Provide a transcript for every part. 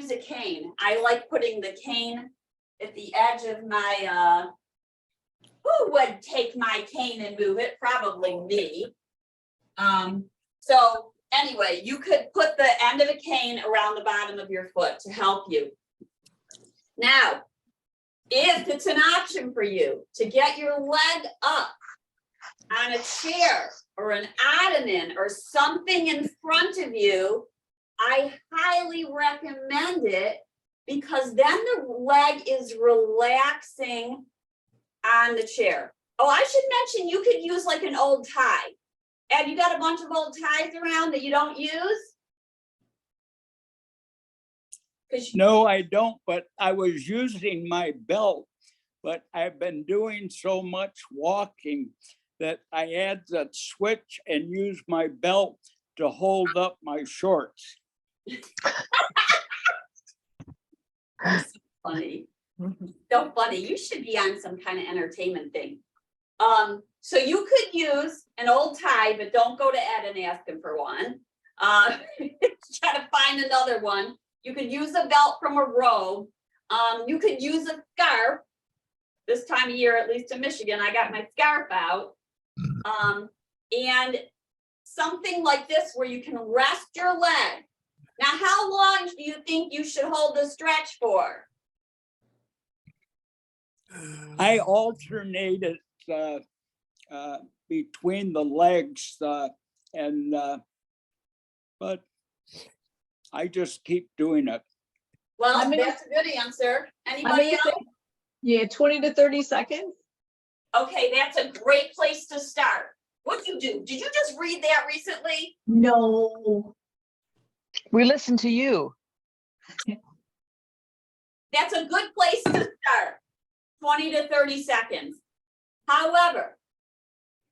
use a cane. I like putting the cane at the edge of my, who would take my cane and move it? Probably me. So anyway, you could put the end of a cane around the bottom of your foot to help you. Now, if it's an option for you to get your leg up on a chair or an ottoman or something in front of you, I highly recommend it, because then the leg is relaxing on the chair. Oh, I should mention you could use like an old tie. Ed, you got a bunch of old ties around that you don't use? No, I don't, but I was using my belt, but I've been doing so much walking that I had that switch and use my belt to hold up my shorts. So funny. So funny. You should be on some kind of entertainment thing. So you could use an old tie, but don't go to Ed and ask him for one. Try to find another one. You could use a belt from a robe. You could use a scarf. This time of year, at least in Michigan, I got my scarf out. And something like this where you can rest your leg. Now, how long do you think you should hold the stretch for? I alternated between the legs but I just keep doing it. Well, that's a good answer. Anybody else? Yeah, 20 to 30 seconds. Okay, that's a great place to start. What'd you do? Did you just read that recently? No. We listen to you. That's a good place to start. 20 to 30 seconds. However,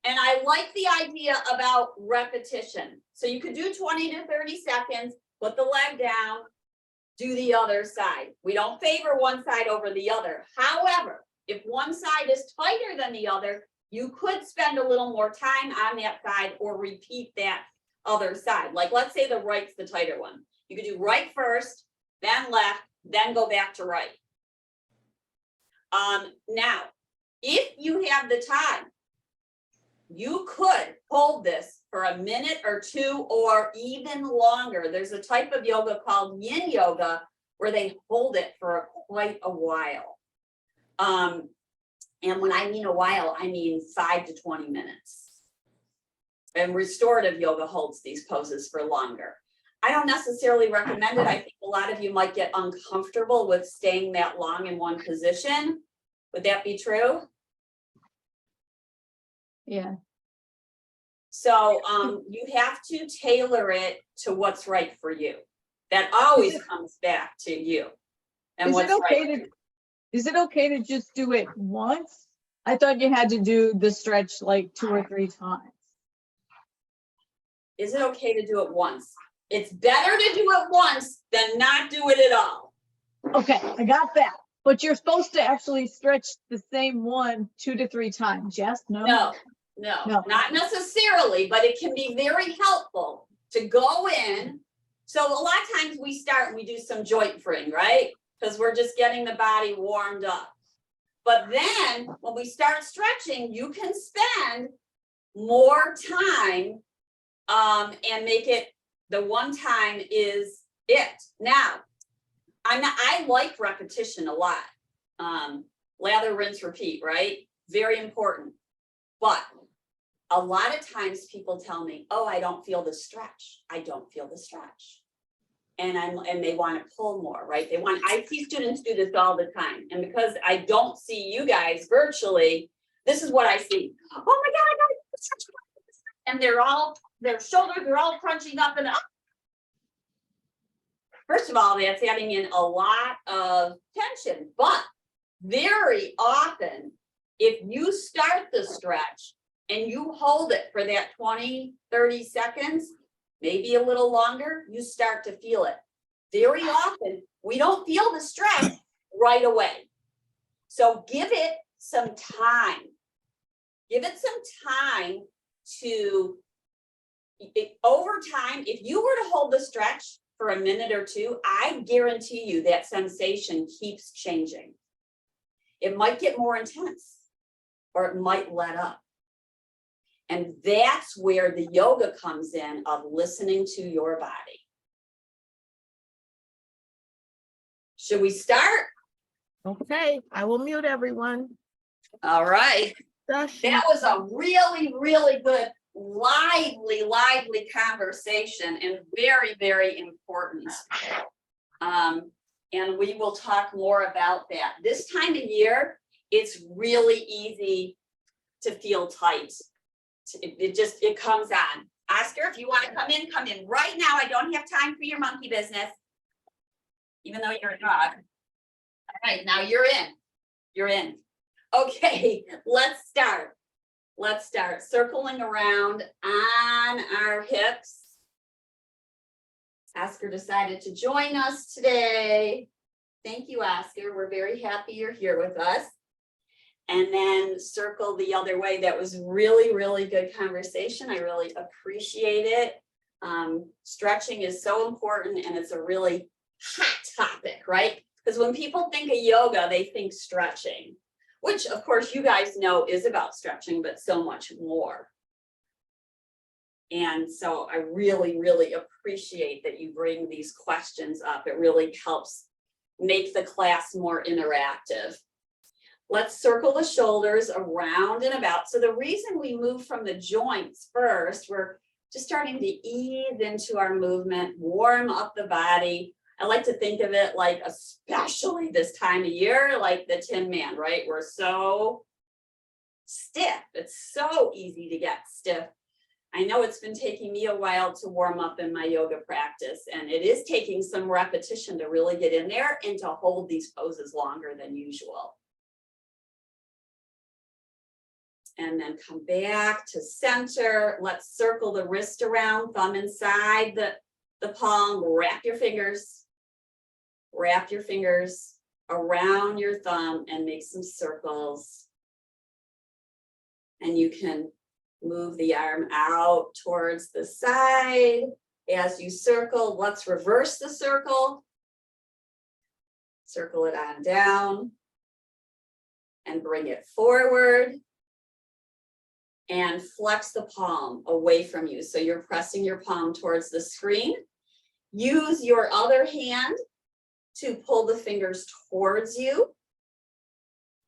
and I like the idea about repetition. So you could do 20 to 30 seconds, put the leg down, do the other side. We don't favor one side over the other. However, if one side is tighter than the other, you could spend a little more time on that side or repeat that other side. Like, let's say the right's the tighter one. You could do right first, then left, then go back to right. Now, if you have the time, you could hold this for a minute or two or even longer. There's a type of yoga called yin yoga where they hold it for quite a while. And when I mean a while, I mean 5 to 20 minutes. And restorative yoga holds these poses for longer. I don't necessarily recommend it. I think a lot of you might get uncomfortable with staying that long in one position. Would that be true? Yeah. So you have to tailor it to what's right for you. That always comes back to you. And what's right. Is it okay to just do it once? I thought you had to do the stretch like 2 or 3 times. Is it okay to do it once? It's better to do it once than not do it at all. Okay, I got that. But you're supposed to actually stretch the same one 2 to 3 times. Yes? No? No, not necessarily, but it can be very helpful to go in. So a lot of times we start and we do some joint freeing, right? Because we're just getting the body warmed up. But then when we start stretching, you can spend more time and make it the one time is it. Now, I like repetition a lot. Lather, rinse, repeat, right? Very important. But a lot of times people tell me, oh, I don't feel the stretch. I don't feel the stretch. And they want to pull more, right? I see students do this all the time. And because I don't see you guys virtually, this is what I see. Oh my God, I got to stretch. And their shoulders are all crunching up and up. First of all, that's adding in a lot of tension, but very often, if you start the stretch and you hold it for that 20, 30 seconds, maybe a little longer, you start to feel it. Very often, we don't feel the stretch right away. So give it some time. Give it some time over time, if you were to hold the stretch for a minute or two, I guarantee you that sensation keeps changing. It might get more intense or it might let up. And that's where the yoga comes in, of listening to your body. Should we start? Okay, I will mute everyone. All right. That was a really, really good, lively conversation, and very, very important. And we will talk more about that. This time of year, it's really easy to feel tight. It comes on. Oscar, if you want to come in right now. I don't have time for your monkey business, even though you're a dog. All right, now you're in. You're in. Okay, let's start. Let's start circling around on our hips. Oscar decided to join us today. Thank you, Oscar. We're very happy you're here with us. And then circle the other way. That was really, really good conversation. I really appreciate it. Stretching is so important, and it's a really hot topic, right? Because when people think of yoga, they think stretching, which of course you guys know is about stretching, but so much more. And so I really, really appreciate that you bring these questions up. It really helps make the class more interactive. Let's circle the shoulders around and about. So the reason we move from the joints first, we're just starting to ease into our movement, warm up the body. I like to think of it like, especially this time of year, like the Tin Man, right? We're so stiff. It's so easy to get stiff. I know it's been taking me a while to warm up in my yoga practice, and it is taking some repetition to really get in there and to hold these poses longer than usual. And then come back to center. Let's circle the wrist around, thumb inside the palm. Wrap your fingers around your thumb and make some circles. And you can move the arm out towards the side as you circle. Let's reverse the circle. Circle it on down and bring it forward. And flex the palm away from you. So you're pressing your palm towards the screen. Use your other hand to pull the fingers towards you.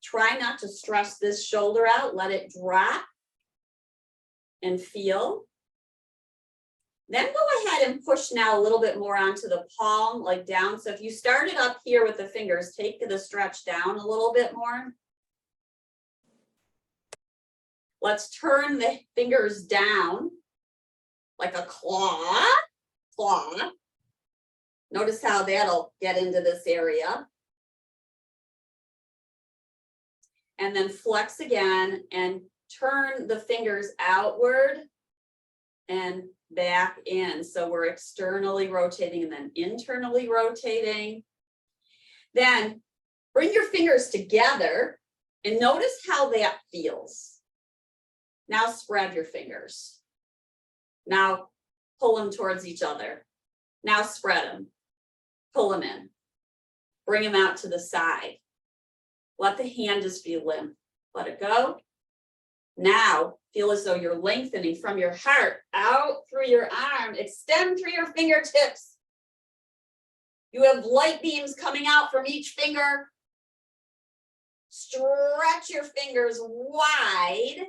Try not to stress this shoulder out. Let it drop and feel. Then go ahead and push now a little bit more onto the palm, like down. So if you started up here with the fingers, take the stretch down a little bit more. Let's turn the fingers down like a claw. Notice how that'll get into this area. And then flex again and turn the fingers outward and back in. So we're externally rotating and then internally rotating. Then bring your fingers together and notice how that feels. Now spread your fingers. Now pull them towards each other. Now spread them. Pull them in. Bring them out to the side. Let the hand just be limp. Let it go. Now feel as though you're lengthening from your heart out through your arm. Extend through your fingertips. You have light beams coming out from each finger. Stretch your fingers wide.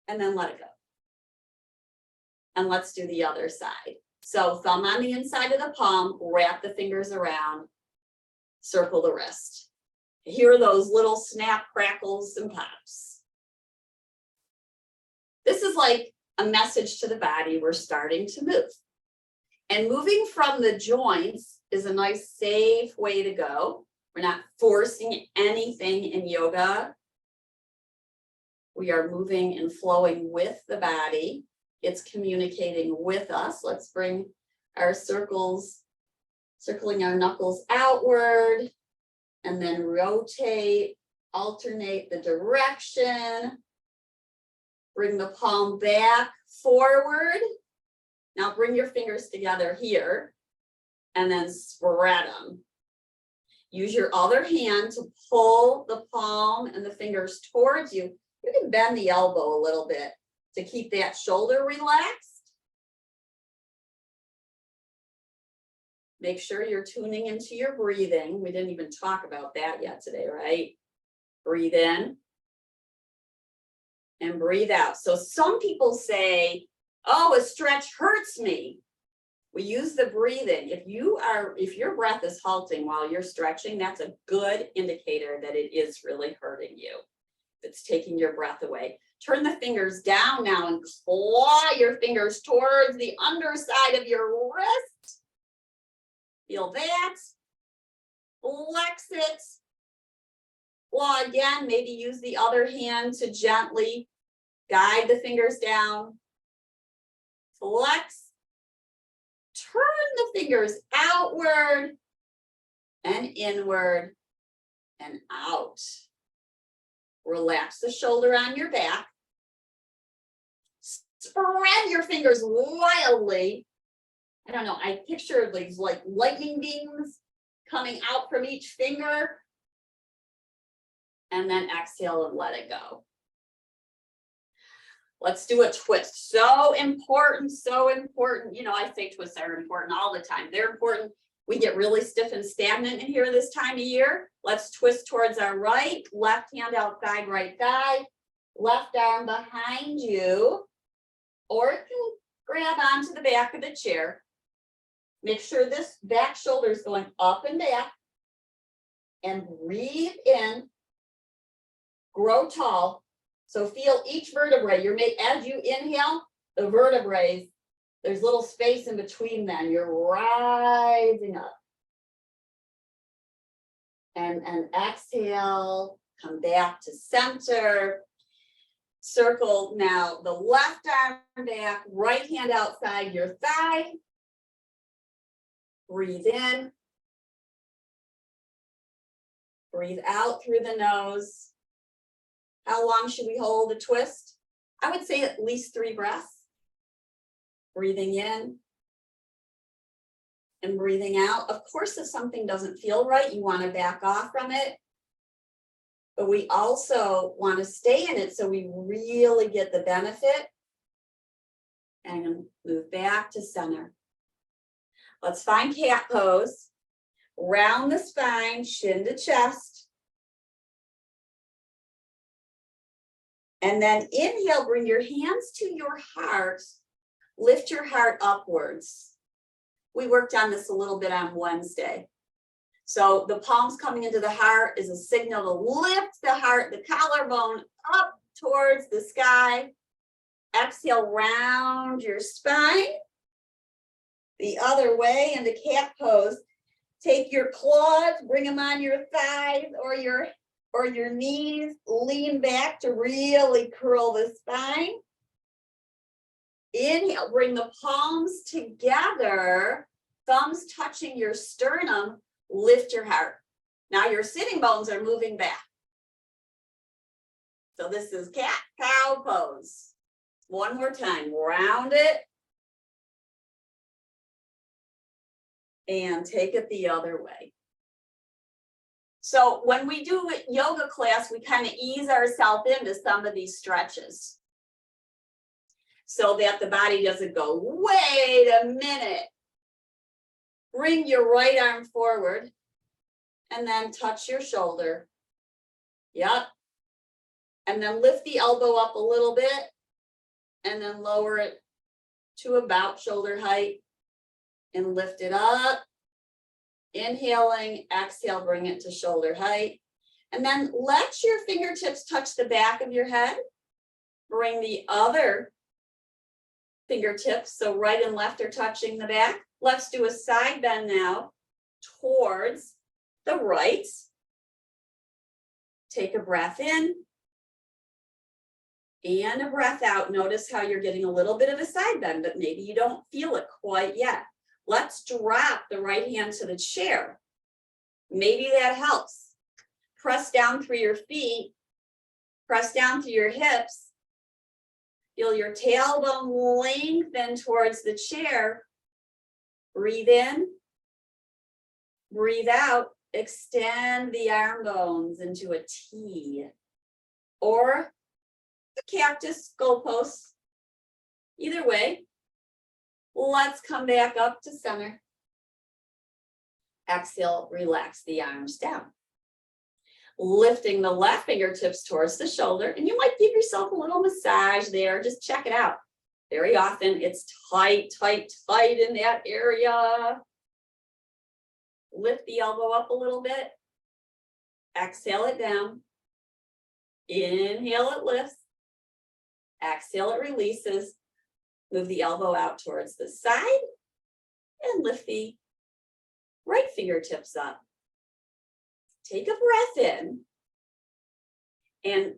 And then let it go. And let's do the other side. So thumb on the inside of the palm, wrap the fingers around, circle the wrist. Hear those little snap, crackles, and pops. This is like a message to the body. We're starting to move. And moving from the joints is a nice, safe way to go. We're not forcing anything in yoga. We are moving and flowing with the body. It's communicating with us. Let's bring our circles, circling our knuckles outward, and then rotate, alternate the direction. Bring the palm back forward Now bring your fingers together here and then spread them. Use your other hand to pull the palm and the fingers towards you. You can bend the elbow a little bit to keep that shoulder relaxed. Make sure you're tuning into your breathing. We didn't even talk about that yet today, right? Breathe in and breathe out. So some people say, oh, a stretch hurts me. We use the breathing. If your breath is halting while you're stretching, that's a good indicator that it is really hurting you. It's taking your breath away. Turn the fingers down now and claw your fingers towards the underside of your wrist. Feel that. Flex it. Claw again. Maybe use the other hand to gently guide the fingers down. Flex. Turn the fingers outward and inward and out. Relax the shoulder on your back. Spread your fingers wildly. I don't know, I picture these like lightning beams coming out from each finger. And then exhale and let it go. Let's do a twist. So important, so important. You know, I say twists are important all the time. They're important. We get really stiff and stagnant in here this time of year. Let's twist towards our right, left hand outside, right thigh, left arm behind you, or you can grab onto the back of the chair. Make sure this back shoulder is going up and back, and breathe in, grow tall. So feel each vertebrae. As you inhale, the vertebrae, there's little space in between them. You're rising up. And exhale, come back to center. Circle now the left arm back, right hand outside your thigh. Breathe in. Breathe out through the nose. How long should we hold a twist? I would say at least 3 breaths. Breathing in and breathing out. Of course, if something doesn't feel right, you want to back off from it. But we also want to stay in it so we really get the benefit. And move back to center. Let's find cat pose. Round the spine, chin to chest. And then inhale, bring your hands to your heart. Lift your heart upwards. We worked on this a little bit on Wednesday. So the palms coming into the heart is a signal to lift the heart, the collarbone up towards the sky. Exhale, round your spine. The other way in the cat pose. Take your claws, bring them on your thighs or your knees, lean back to really curl the spine. Inhale, bring the palms together, thumbs touching your sternum, lift your heart. Now your sitting bones are moving back. So this is cat-cow pose. One more time, round it. And take it the other way. So when we do yoga class, we kind of ease ourselves into some of these stretches so that the body doesn't go, wait a minute. Bring your right arm forward and then touch your shoulder. Yep. And then lift the elbow up a little bit and then lower it to about shoulder height and lift it up. Inhaling, exhale, bring it to shoulder height. And then let your fingertips touch the back of your head. Bring the other fingertips, so right and left are touching the back. Let's do a side bend now towards the right. Take a breath in and a breath out. Notice how you're getting a little bit of a side bend, but maybe you don't feel it quite yet. Let's drop the right hand to the chair. Maybe that helps. Press down through your feet. Press down through your hips. Feel your tailbone lengthen towards the chair. Breathe in, breathe out, extend the arm bones into a T or the cactus goalpost. Either way, let's come back up to center. Exhale, relax the arms down. Lifting the left fingertips towards the shoulder, and you might give yourself a little massage there. Just check it out. Very often it's tight, tight, tight in that area. Lift the elbow up a little bit. Exhale it down. Inhale, it lifts. Exhale, it releases. Move the elbow out towards the side and lift the right fingertips up. Take a breath in and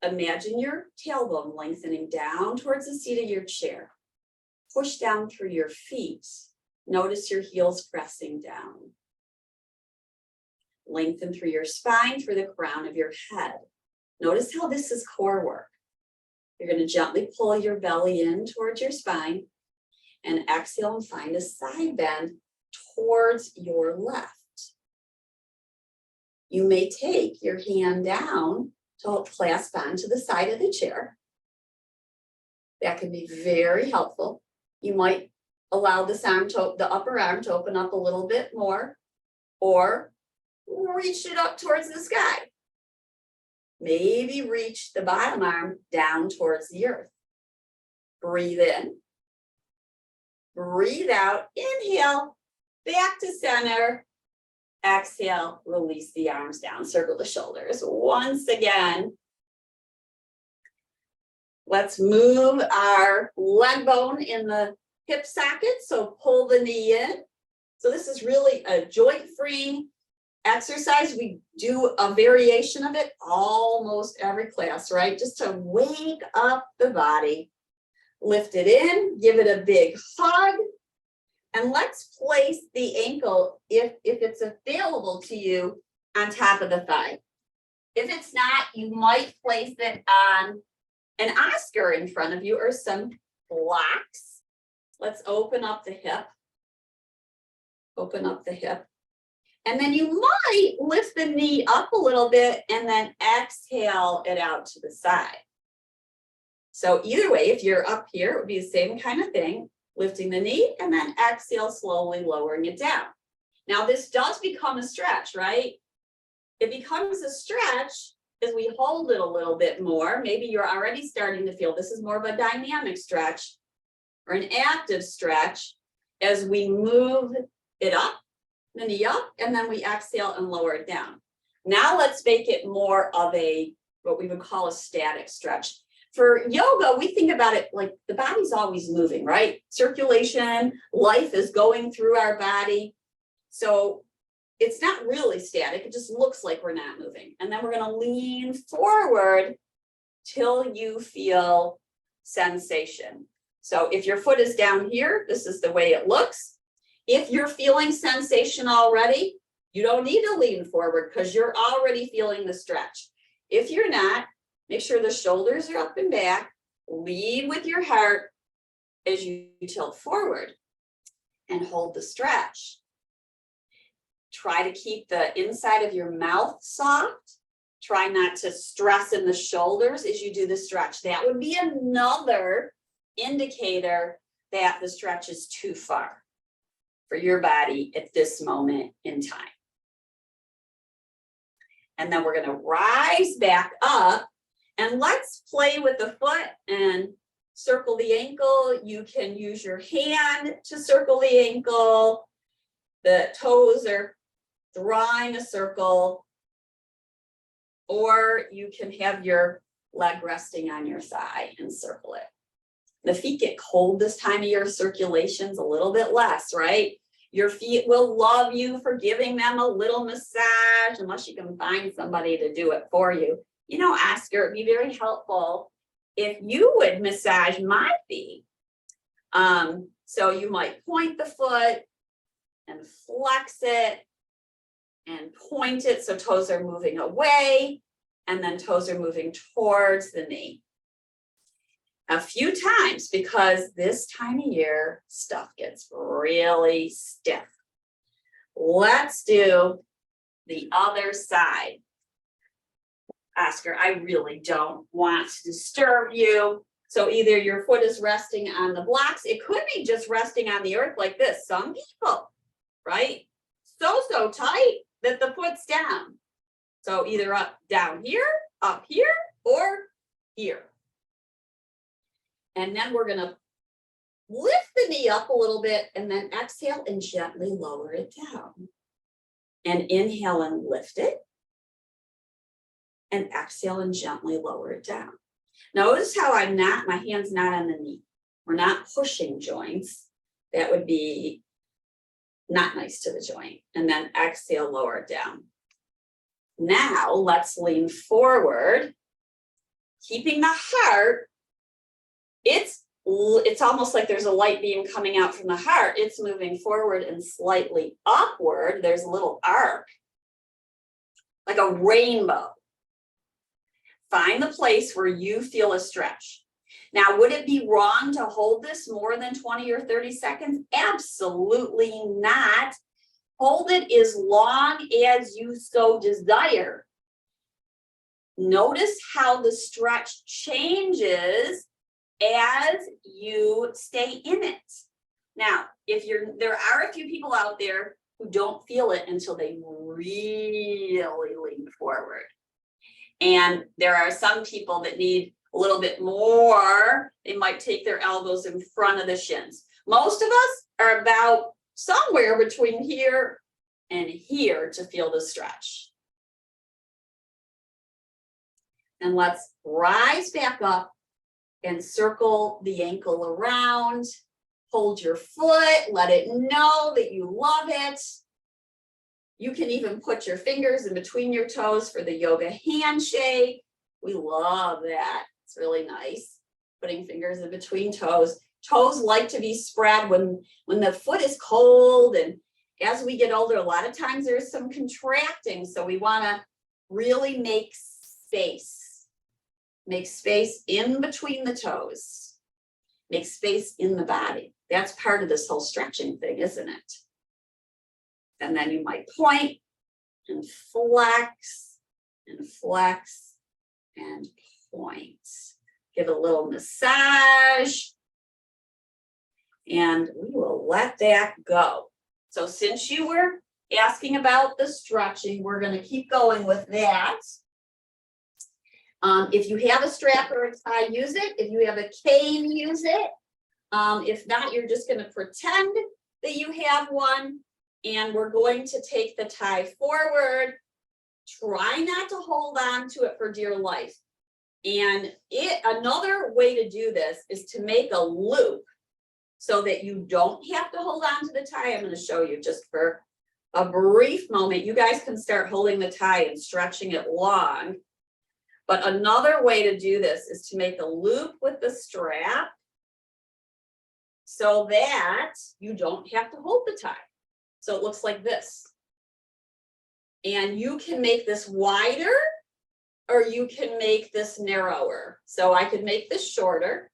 imagine your tailbone lengthening down towards the seat of your chair. Push down through your feet. Notice your heels pressing down. Lengthen through your spine, through the crown of your head. Notice how this is core work. You're going to gently pull your belly in towards your spine and exhale and find a side bend towards your left. You may take your hand down to clasp onto the side of the chair. That can be very helpful. You might allow this arm to, the upper arm to open up a little bit more, or reach it up towards the sky. Maybe reach the bottom arm down towards the earth. Breathe in. Breathe out. Inhale, back to center. Exhale, release the arms down, circle the shoulders. Once again, let's move our leg bone in the hip socket. So pull the knee in. So this is really a joint-free exercise. We do a variation of it almost every class, right? Just to wake up the body. Lift it in, give it a big hug. And let's place the ankle, if it's available to you, on top of the thigh. If it's not, you might place it on an Oscar in front of you or some blocks. Let's open up the hip. Open up the hip. And then you might lift the knee up a little bit and then exhale it out to the side. So either way, if you're up here, it would be the same kind of thing. Lifting the knee and then exhale, slowly lowering it down. Now this does become a stretch, right? It becomes a stretch as we hold it a little bit more. Maybe you're already starting to feel this is more of a dynamic stretch or an active stretch as we move it up, the knee up, and then we exhale and lower it down. Now let's make it more of a, what we would call a static stretch. For yoga, we think about it like the body's always moving, right? Circulation, life is going through our body. So it's not really static. It just looks like we're not moving. And then we're going to lean forward till you feel sensation. So if your foot is down here, this is the way it looks. If you're feeling sensation already, you don't need to lean forward because you're already feeling the stretch. If you're not, make sure the shoulders are up and back. Lead with your heart as you tilt forward and hold the stretch. Try to keep the inside of your mouth soft. Try not to stress in the shoulders as you do the stretch. That would be another indicator that the stretch is too far for your body at this moment in time. And then we're going to rise back up. And let's play with the foot and circle the ankle. You can use your hand to circle the ankle. The toes are drawing a circle. Or you can have your leg resting on your thigh and circle it. The feet get cold this time of year. Circulation's a little bit less, right? Your feet will love you for giving them a little massage, unless you can find somebody to do it for you. You know, Oscar, it'd be very helpful if you would massage my feet. So you might point the foot and flex it and point it so toes are moving away and then toes are moving towards the knee. a few times because this time of year, stuff gets really stiff. Let's do the other side. Oscar, I really don't want to disturb you. So either your foot is resting on the blocks, it could be just resting on the earth like this. Some people, right? So tight that the foot's down. So either up here, or here. And then we're gonna lift the knee up a little bit and then exhale and gently lower it down. And inhale and lift it. And exhale and gently lower it down. Notice how my hand's not on the knee. We're not pushing joints. That would be not nice to the joint. And then exhale, lower it down. Now let's lean forward, keeping the heart. It's almost like there's a light beam coming out from the heart. It's moving forward and slightly upward. There's a little arc, like a rainbow. Find the place where you feel a stretch. Now, would it be wrong to hold this more than 20 or 30 seconds? Absolutely not. Hold it as long as you so desire. Notice how the stretch changes as you stay in it. Now, there are a few people out there who don't feel it until they really lean forward. And there are some people that need a little bit more. They might take their elbows in front of the shins. Most of us are about somewhere between here and here to feel the stretch. And let's rise back up and circle the ankle around. Hold your foot, let it know that you love it. You can even put your fingers in between your toes for the yoga handshake. We love that. It's really nice. Putting fingers in between toes. Toes like to be spread when the foot is cold, and as we get older, a lot of times there's some contracting. So we want to really make space. Make space in between the toes. Make space in the body. That's part of this whole stretching thing, isn't it? And then you might point and flex and flex and point. Give a little massage. And we will let that go. So since you were asking about the stretching, we're going to keep going with that. If you have a strap or a tie, use it. If you have a cane, use it. If not, you're just going to pretend that you have one. And we're going to take the tie forward. Try not to hold on to it for dear life. And another way to do this is to make a loop so that you don't have to hold on to the tie. I'm going to show you just for a brief moment. You guys can start holding the tie and stretching it long. But another way to do this is to make a loop with the strap so that you don't have to hold the tie. So it looks like this. And you can make this wider or you can make this narrower. So I could make this shorter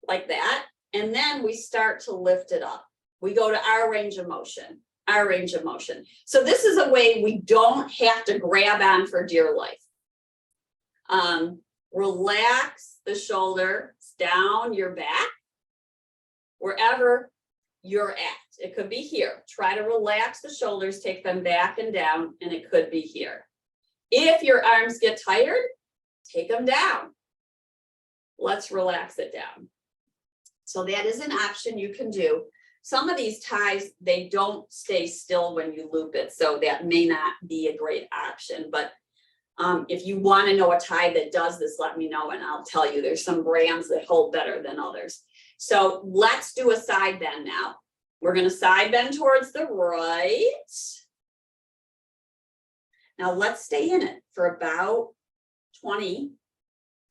like that. And then we start to lift it up. We go to our range of motion, our range of motion. So this is a way we don't have to grab on for dear life. Relax the shoulders down your back, wherever you're at. It could be here. Try to relax the shoulders, take them back and down, and it could be here. If your arms get tired, take them down. Let's relax it down. So that is an option you can do. Some of these ties, they don't stay still when you loop it, so that may not be a great option. But if you want to know a tie that does this, let me know and I'll tell you. There's some brands that hold better than others. So let's do a side bend now. We're going to side bend towards the right. Now let's stay in it for about 20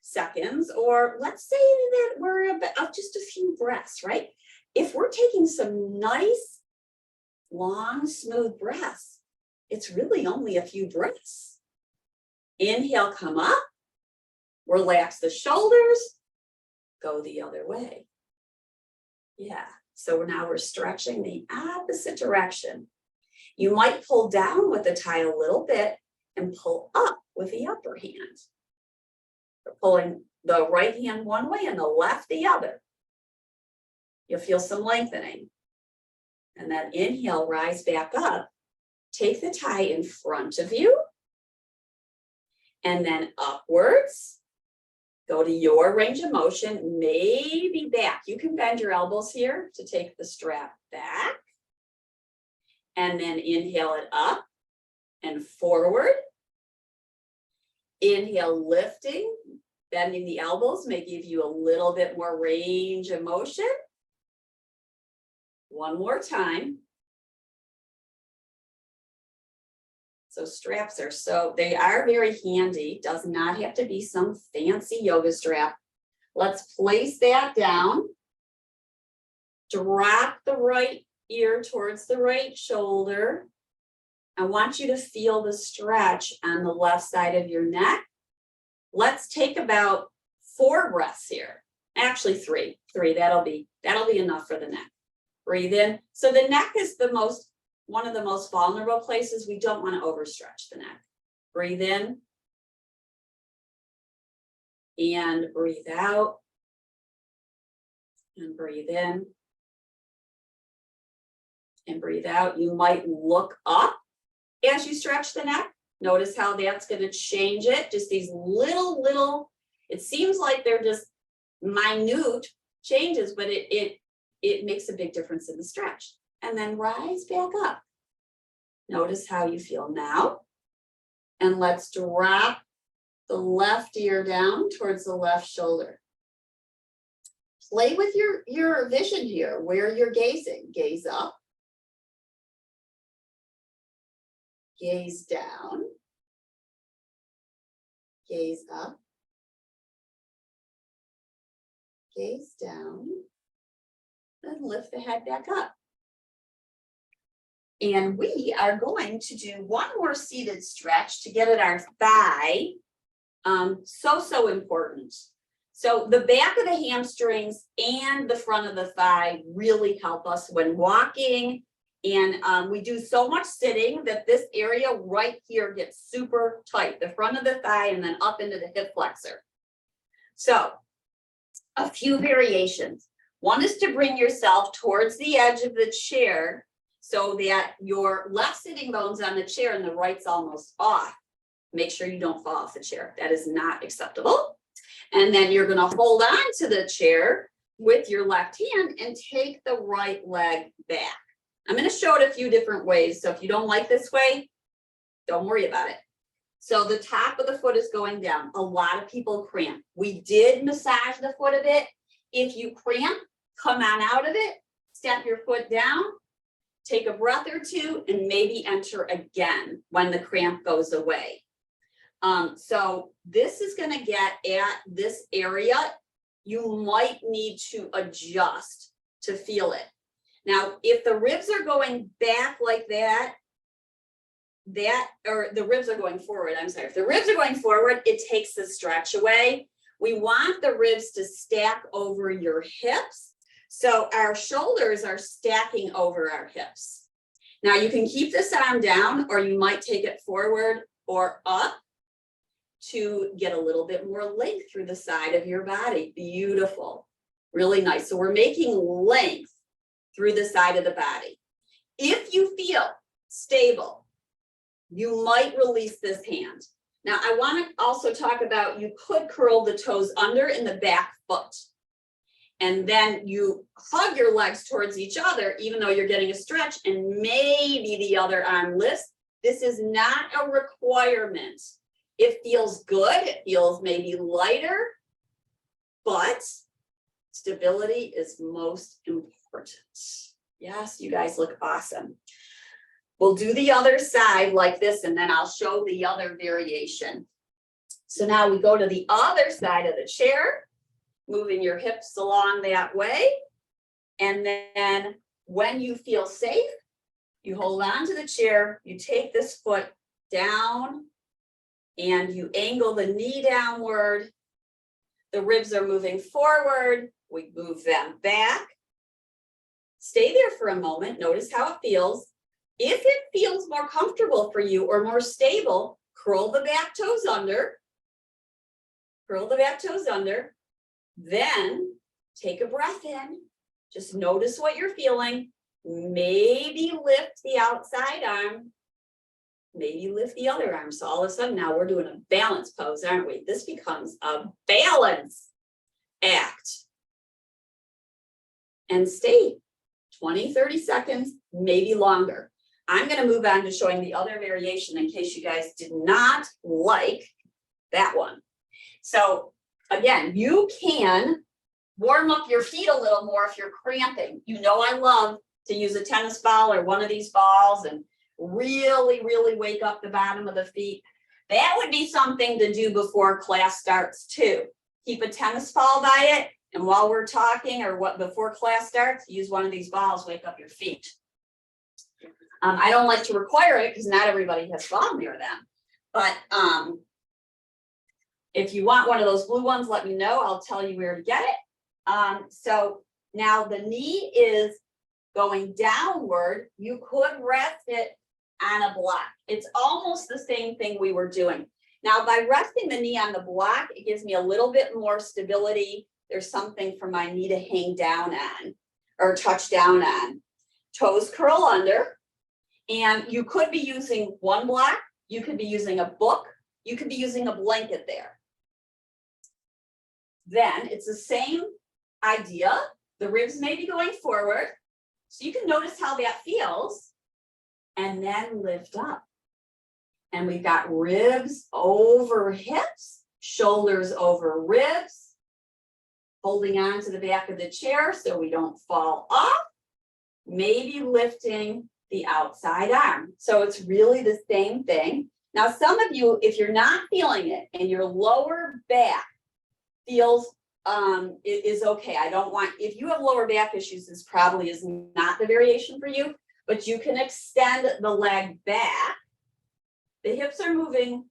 seconds, or let's say that we're about just a few breaths, right? If we're taking some nice, long, smooth breaths, it's really only a few breaths. Inhale, come up. Relax the shoulders, go the other way. Yeah, so now we're stretching the opposite direction. You might pull down with the tie a little bit and pull up with the upper hand. We're pulling the right hand one way and the left the other. You'll feel some lengthening. And then inhale, rise back up. Take the tie in front of you. And then upwards. Go to your range of motion, maybe back. You can bend your elbows here to take the strap back. And then inhale it up and forward. Inhale, lifting, bending the elbows may give you a little bit more range of motion. One more time. So straps are they are very handy. Does not have to be some fancy yoga strap. Let's place that down. Drop the right ear towards the right shoulder. I want you to feel the stretch on the left side of your neck. Let's take about 4 breaths here. Actually 3. That'll be enough for the neck. Breathe in. So the neck is one of the most vulnerable places. We don't want to overstretch the neck. Breathe in. And breathe out. And breathe in. And breathe out. You might look up as you stretch the neck. Notice how that's going to change it. Just these little, it seems like they're just minute changes, but it makes a big difference in the stretch. And then rise back up. Notice how you feel now. And let's drop the left ear down towards the left shoulder. Play with your vision here, where you're gazing. Gaze up. Gaze down. Gaze up. Gaze down. And lift the head back up. And we are going to do one more seated stretch to get at our thigh. So important. So the back of the hamstrings and the front of the thigh really help us when walking. And we do so much sitting that this area right here gets super tight, the front of the thigh and then up into the hip flexor. So a few variations. One is to bring yourself towards the edge of the chair so that your left sitting bone's on the chair and the right's almost off. Make sure you don't fall off the chair. That is not acceptable. And then you're going to hold on to the chair with your left hand and take the right leg back. I'm going to show it a few different ways. So if you don't like this way, don't worry about it. So the top of the foot is going down. A lot of people cramp. We did massage the foot a bit. If you cramp, come on out of it, step your foot down, take a breath or two, and maybe enter again when the cramp goes away. So this is going to get at this area. You might need to adjust to feel it. Now, if the ribs are going back like that, or the ribs are going forward, I'm sorry, if the ribs are going forward, it takes the stretch away. We want the ribs to stack over your hips. So our shoulders are stacking over our hips. Now you can keep this arm down, or you might take it forward or up to get a little bit more length through the side of your body. Beautiful, really nice. So we're making length through the side of the body. If you feel stable, you might release this hand. Now I want to also talk about, you could curl the toes under in the back foot. And then you hug your legs towards each other, even though you're getting a stretch, and maybe the other arm lifts. This is not a requirement. It feels good. It feels maybe lighter, but stability is most important. Yes, you guys look awesome. We'll do the other side like this, and then I'll show the other variation. So now we go to the other side of the chair, moving your hips along that way. And then when you feel safe, you hold on to the chair, you take this foot down, and you angle the knee downward, The ribs are moving forward. We move them back. Stay there for a moment. Notice how it feels. If it feels more comfortable for you or more stable, curl the back toes under. Curl the back toes under. Then take a breath in. Just notice what you're feeling. Maybe lift the outside arm. Maybe lift the other arm. So all of a sudden now we're doing a balance pose, aren't we? This becomes a balance act. And stay 20, 30 seconds, maybe longer. I'm going to move on to showing the other variation in case you guys did not like that one. So again, you can warm up your feet a little more if you're cramping. You know I love to use a tennis ball or one of these balls and really, really wake up the bottom of the feet. That would be something to do before class starts too. Keep a tennis ball by it, and while we're talking or before class starts, use one of these balls, wake up your feet. I don't like to require it because not everybody has ball near them. But if you want one of those blue ones, let me know. I'll tell you where to get it. So now the knee is going downward. You could rest it on a block. It's almost the same thing we were doing. Now, by resting the knee on the block, it gives me a little bit more stability. There's something for my knee to hang down on or touch down on. Toes curl under. And you could be using one block. You could be using a book. You could be using a blanket there. Then it's the same idea. The ribs may be going forward. So you can notice how that feels. And then lift up. And we've got ribs over hips, shoulders over ribs, holding on to the back of the chair so we don't fall off, maybe lifting the outside arm. So it's really the same thing. Now, some of you, if you're not feeling it and your lower back feels it is okay. I don't want, if you have lower back issues, this probably is not the variation for you, but you can extend the leg back. The hips are moving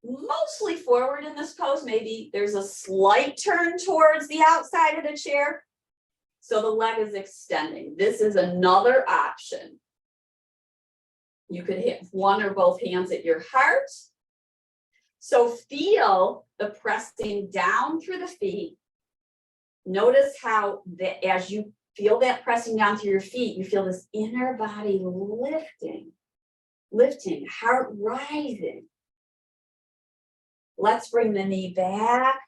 mostly forward in this pose. Maybe there's a slight turn towards the outside of the chair. So the leg is extending. This is another option. You could hit one or both hands at your heart. So feel the pressing down through the feet. Notice how as you feel that pressing down through your feet, you feel this inner body lifting, heart rising. Let's bring the knee back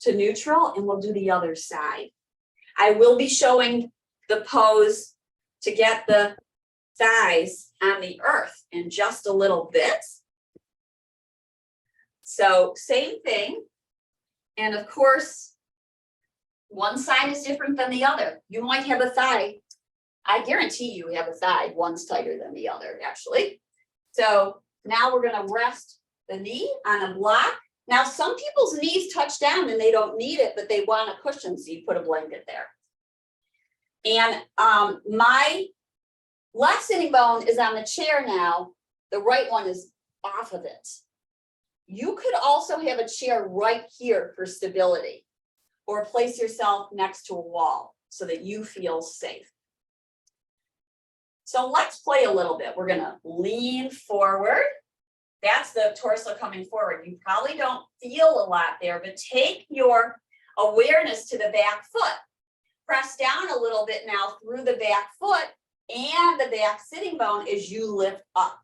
to neutral and we'll do the other side. I will be showing the pose to get the thighs on the earth in just a little bit. So same thing. And of course, one side is different than the other. You might have a thigh. I guarantee you have a thigh. One's tighter than the other, actually. So now we're going to rest the knee on a block. Now, some people's knees touch down and they don't need it, but they want a cushion, so you put a blanket there. And my left sitting bone is on the chair now. The right one is off of it. You could also have a chair right here for stability, or place yourself next to a wall so that you feel safe. So let's play a little bit. We're gonna lean forward. That's the torso coming forward. You probably don't feel a lot there, but take your awareness to the back foot. Press down a little bit now through the back foot and the back sitting bone as you lift up.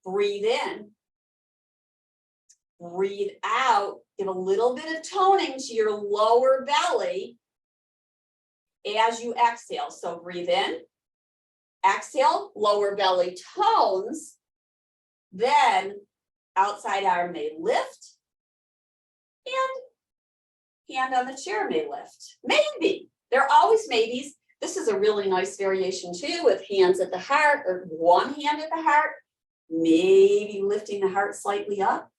Breathe in. Breathe out. Give a little bit of toning to your lower belly as you exhale. So breathe in, exhale, lower belly tones, then outside arm may lift, and hand on the chair may lift. Maybe. There are always maybes. This is a really nice variation too, with hands at the heart or one hand at the heart, maybe lifting the heart slightly up.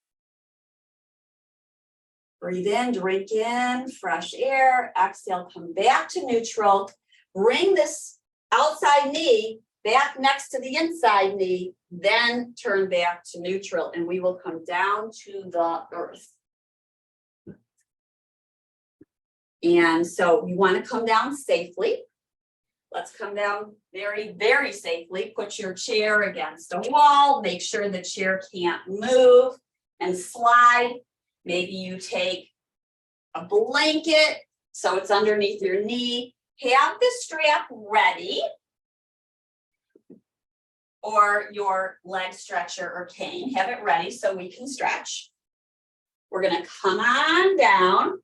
Breathe in, drink in, fresh air. Exhale, come back to neutral. Bring this outside knee back next to the inside knee, then turn back to neutral, and we will come down to the earth. And so you want to come down safely. Let's come down very, very safely. Put your chair against a wall. Make sure the chair can't move and slide. Maybe you take a blanket so it's underneath your knee. Have the strap ready, or your leg stretcher or cane. Have it ready so we can stretch. We're going to come on down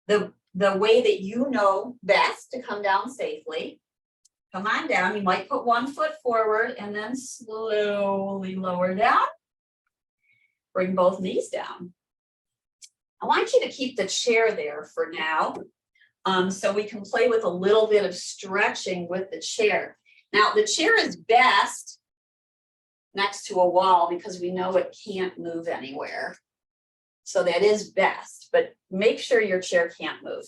the way that you know best to come down safely. Come on down. You might put one foot forward and then slowly lower down. Bring both knees down. I want you to keep the chair there for now, so we can play with a little bit of stretching with the chair. Now, the chair is best next to a wall because we know it can't move anywhere. So that is best, but make sure your chair can't move.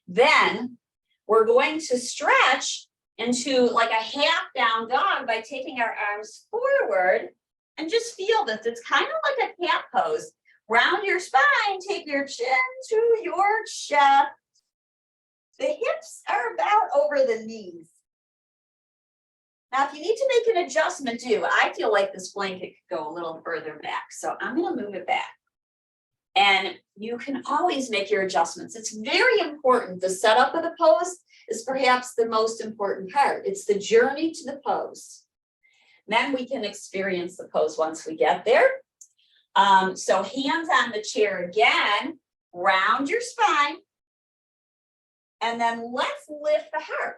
Then we're going to stretch into like a half down dog by taking our arms forward and just feel this. It's kind of like a cat pose. Round your spine, take your chin to your chest. The hips are about over the knees. Now, if you need to make an adjustment, do. I feel like this blanket could go a little further back, so I'm going to move it back. And you can always make your adjustments. It's very important. The setup of the pose is perhaps the most important part. It's the journey to the pose. Then we can experience the pose once we get there. So hands on the chair again, round your spine, and then let's lift the heart.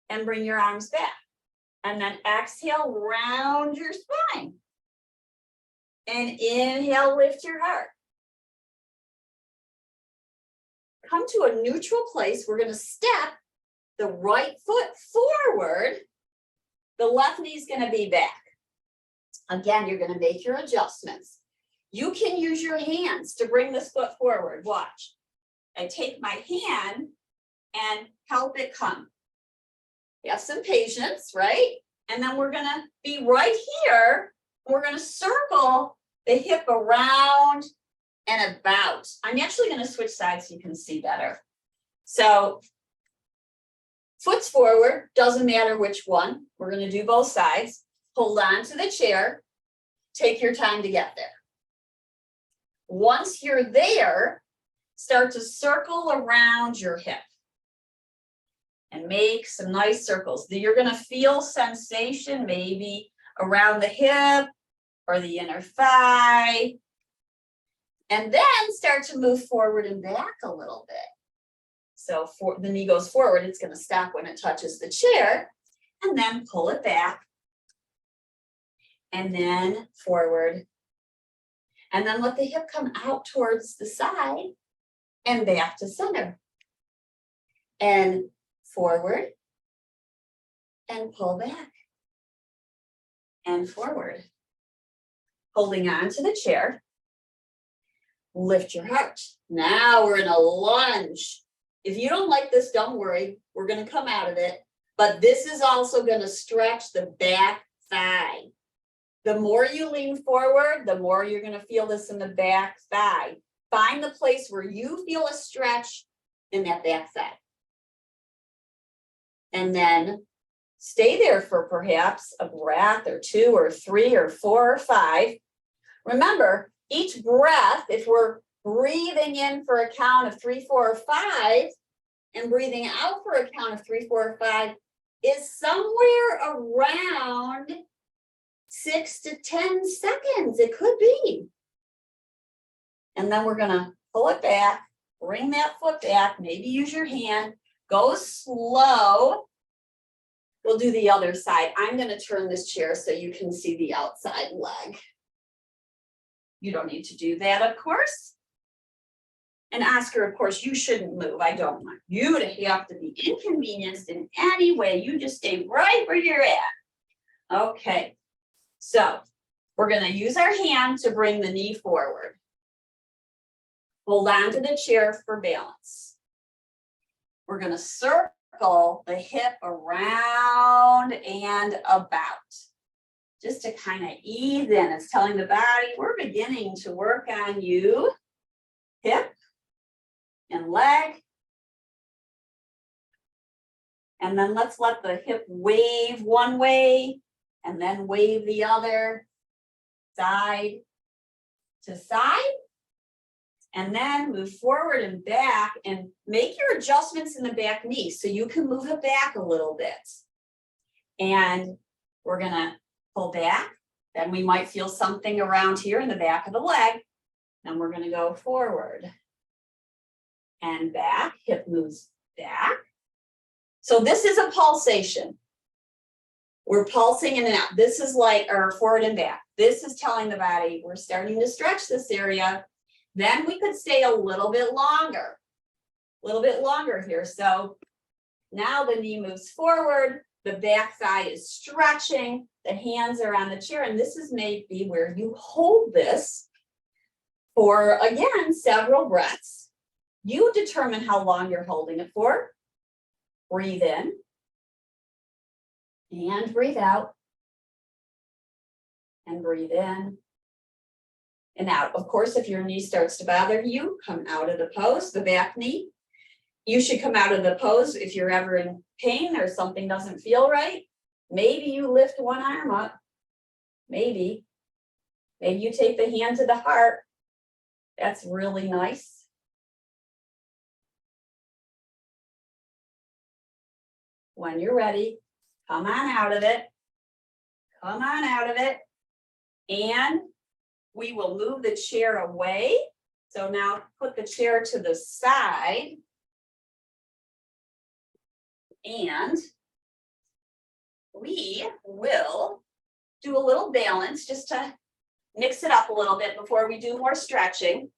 And bring your arms back. And then exhale, round your spine. And inhale, lift your heart. Come to a neutral place. We're going to step the right foot forward. The left knee is going to be back. Again, you're going to make your adjustments. You can use your hands to bring this foot forward. Watch. I take my hand and help it come. Have some patience, right? And then we're going to be right here. We're going to circle the hip around and about. I'm actually going to switch sides so you can see better. So foot's forward, doesn't matter which one. We're going to do both sides. Hold on to the chair. Take your time to get there. Once you're there, start to circle around your hip. And make some nice circles. You're going to feel sensation maybe around the hip or the inner thigh. And then start to move forward and back a little bit. So the knee goes forward. It's going to stop when it touches the chair. And then pull it back. And then forward. And then let the hip come out towards the side and back to center. And forward and pull back and forward. Holding on to the chair. Lift your heart. Now we're in a lunge. If you don't like this, don't worry. We're going to come out of it. But this is also going to stretch the back thigh. The more you lean forward, the more you're going to feel this in the back thigh. Find the place where you feel a stretch in that back thigh. And then stay there for perhaps a breath or 2 or 3 or 4 or 5. Remember, each breath, if we're breathing in for a count of 3, 4, or 5, and breathing out for a count of 3, 4, or 5, is somewhere around 6 to 10 seconds. It could be. And then we're going to pull it back, bring that foot back, maybe use your hand. Go slow. We'll do the other side. I'm going to turn this chair so you can see the outside leg. You don't need to do that, of course. And Oscar, of course, you shouldn't move. I don't want you to have to be inconvenienced in any way. You just stay right where you're at. Okay. So we're going to use our hand to bring the knee forward. Hold on to the chair for balance. We're going to circle the hip around and about. Just to kind of ease in. It's telling the body we're beginning to work on you. Hip and leg. And then let's let the hip wave one way and then wave the other, side to side. And then move forward and back and make your adjustments in the back knee so you can move it back a little bit. And we're gonna pull back. Then we might feel something around here in the back of the leg. Then we're gonna go forward and back, hip moves back. So this is a pulsation. We're pulsing in and out. This is like our forward and back. This is telling the body we're starting to stretch this area. Then we could stay a little bit longer here. So now the knee moves forward, the back thigh is stretching, the hands are on the chair, and this is maybe where you hold this for, again, several breaths. You determine how long you're holding it for. Breathe in and breathe out and breathe in and out. Of course, if your knee starts to bother you, come out of the pose, the back knee. You should come out of the pose if you're ever in pain or something doesn't feel right. Maybe you lift one arm up. Maybe you take the hand to the heart. That's really nice. When you're ready, come on out of it. Come on out of it. And we will move the chair away. So now put the chair to the side. And we will do a little balance just to mix it up a little bit before we do more stretching.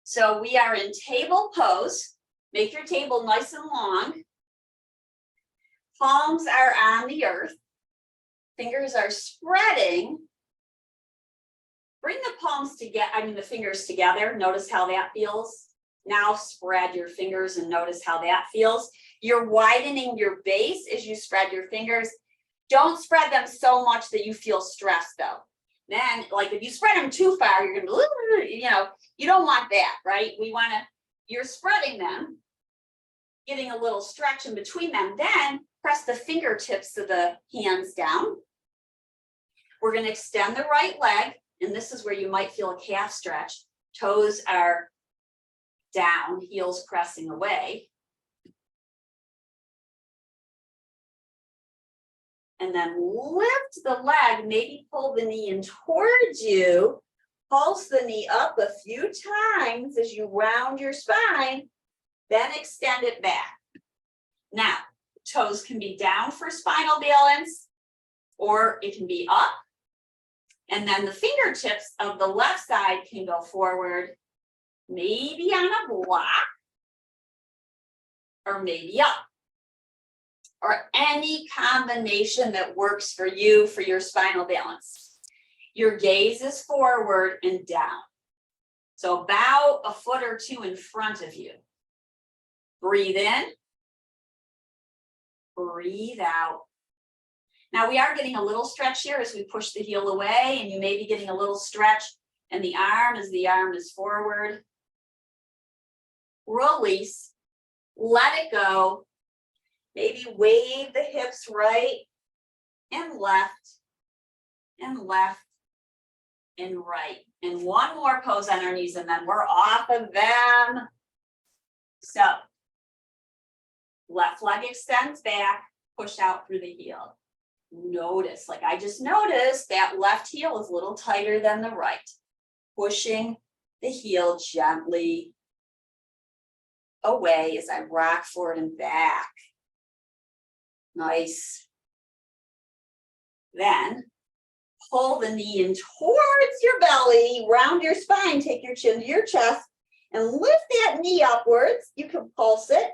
So we are in table pose. Make your table nice and long. Palms are on the earth. Fingers are spreading. Bring the palms together, the fingers together. Notice how that feels. Now spread your fingers and notice how that feels. You're widening your base as you spread your fingers. Don't spread them so much that you feel stressed though. Then, like if you spread them too far, you're gonna, you don't want that, right? You're spreading them, getting a little stretch in between them. Then press the fingertips of the hands down. We're gonna extend the right leg. And this is where you might feel a calf stretch. Toes are down, heels pressing away. And then lift the leg, maybe pull the knee in towards you. Pulse the knee up a few times as you round your spine, then extend it back. Now, toes can be down for spinal balance, or it can be up. And then the fingertips of the left side can go forward, maybe on a block, or maybe up, or any combination that works for you for your spinal balance. Your gaze is forward and down. So bow a foot or two in front of you. Breathe in, breathe out. Now we are getting a little stretch here as we push the heel away, and you may be getting a little stretch in the arm as the arm is forward. Release, let it go. Maybe wave the hips right and left and left and right. And one more pose on our knees and then we're off of them. So left leg extends back, push out through the heel. Notice, like I just noticed, that left heel is a little tighter than the right. Pushing the heel gently away as I rock forward and back. Nice. Then pull the knee in towards your belly, round your spine, take your chin to your chest, and lift that knee upwards. You can pulse it.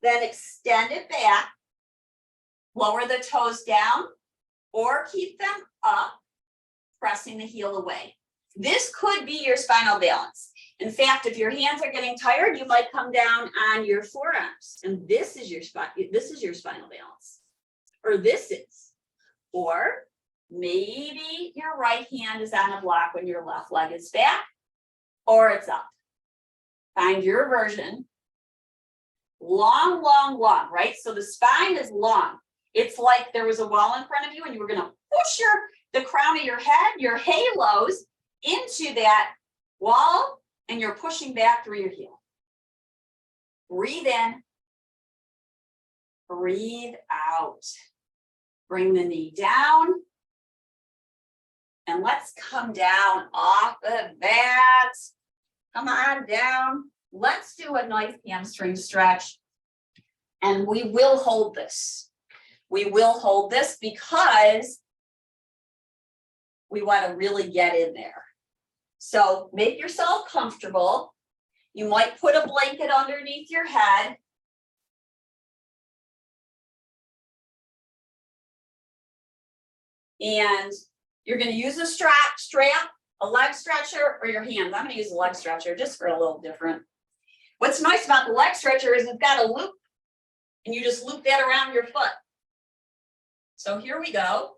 Then extend it back. Lower the toes down or keep them up, pressing the heel away. This could be your spinal balance. In fact, if your hands are getting tired, you might come down on your forearms, and this is your spinal balance, or this is. Or maybe your right hand is on a block when your left leg is back, or it's up. Find your version. Long, long, long, right? So the spine is long. It's like there was a wall in front of you and you were going to push the crown of your head, your halos into that wall, and you're pushing back through your heel. Breathe in. Breathe out. Bring the knee down. And let's come down off of that. Come on down. Let's do a nice hamstring stretch. And we will hold this. We will hold this because we want to really get in there. So make yourself comfortable. You might put a blanket underneath your head. And you're going to use a strap, a leg stretcher, or your hands. I'm going to use a leg stretcher just for a little different. What's nice about the leg stretcher is it's got a loop, and you just loop that around your foot. So here we go.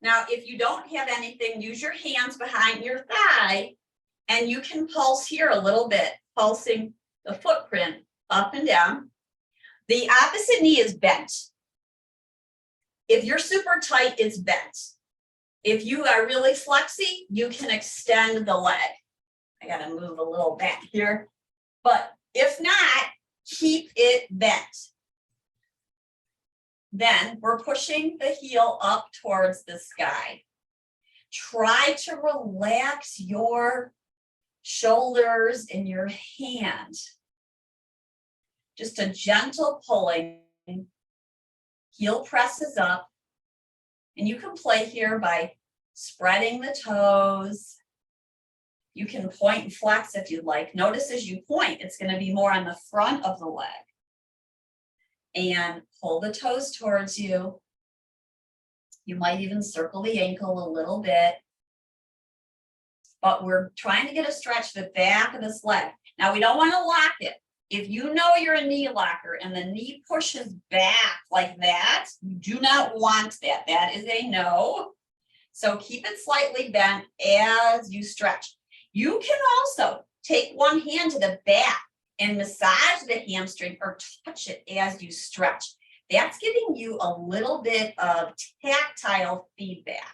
Now, if you don't have anything, use your hands behind your thigh, and you can pulse here a little bit, pulsing the footprint up and down. The opposite knee is bent. If you're super tight, it's bent. If you are really flexy, you can extend the leg. I got to move a little back here. But if not, keep it bent. Then we're pushing the heel up towards the sky. Try to relax your shoulders and your hand. Just a gentle pulling. Heel presses up. And you can play here by spreading the toes. You can point and flex if you'd like. Notice as you point, it's going to be more on the front of the leg. And pull the toes towards you. You might even circle the ankle a little bit. But we're trying to get a stretch to the back of this leg. Now, we don't want to lock it. If you know you're a knee locker and the knee pushes back like that, you do not want that. That is a no. So keep it slightly bent as you stretch. You can also take one hand to the back and massage the hamstring or touch it as you stretch. That's giving you a little bit of tactile feedback.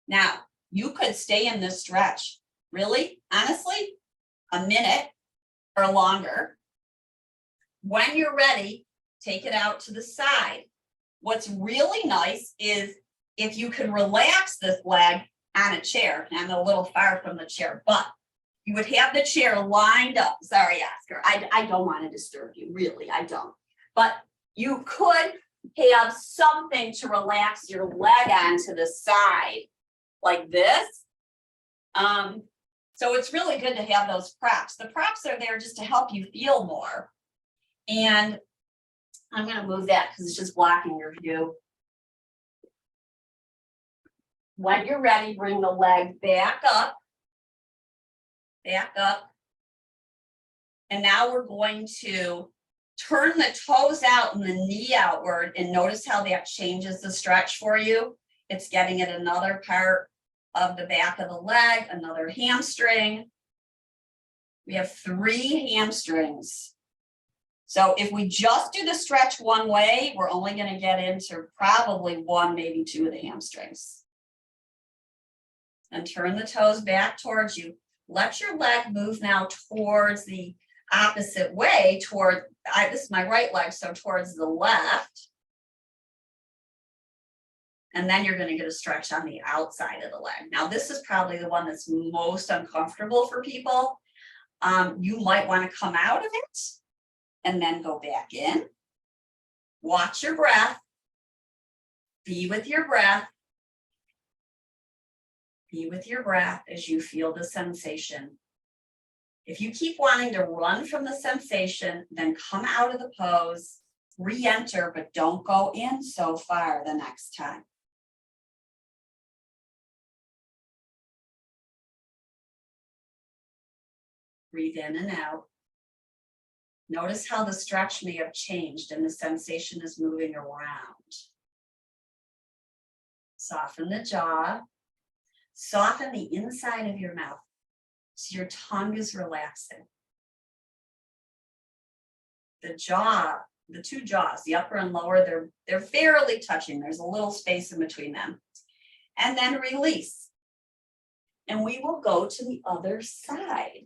Now, you could stay in this stretch. Really, honestly, a minute or longer. When you're ready, take it out to the side. What's really nice is if you can relax this leg on a chair. I'm a little far from the chair, but you would have the chair lined up. Sorry, Oscar, I don't want to disturb you, really, I don't. But you could have something to relax your leg onto the side like this. So it's really good to have those props. The props are there just to help you feel more. And I'm going to move that because it's just blocking your view. When you're ready, bring the leg back up. Back up. And now we're going to turn the toes out and the knee outward. And notice how that changes the stretch for you. It's getting at another part of the back of the leg, another hamstring. We have 3 hamstrings. So if we just do the stretch one way, we're only going to get into probably 1, maybe 2 of the hamstrings. And turn the toes back towards you. Let your leg move now towards the opposite way, this is my right leg, so towards the left. And then you're going to get a stretch on the outside of the leg. Now, this is probably the one that's most uncomfortable for people. You might want to come out of it and then go back in. Watch your breath. Be with your breath. Be with your breath as you feel the sensation. If you keep wanting to run from the sensation, then come out of the pose, re-enter, but don't go in so far the next time. Breathe in and out. Notice how the stretch may have changed and the sensation is moving around. Soften the jaw. Soften the inside of your mouth so your tongue is relaxing. The jaw, the two jaws, the upper and lower, they're fairly touching. There's a little space in between them. And then release. And we will go to the other side.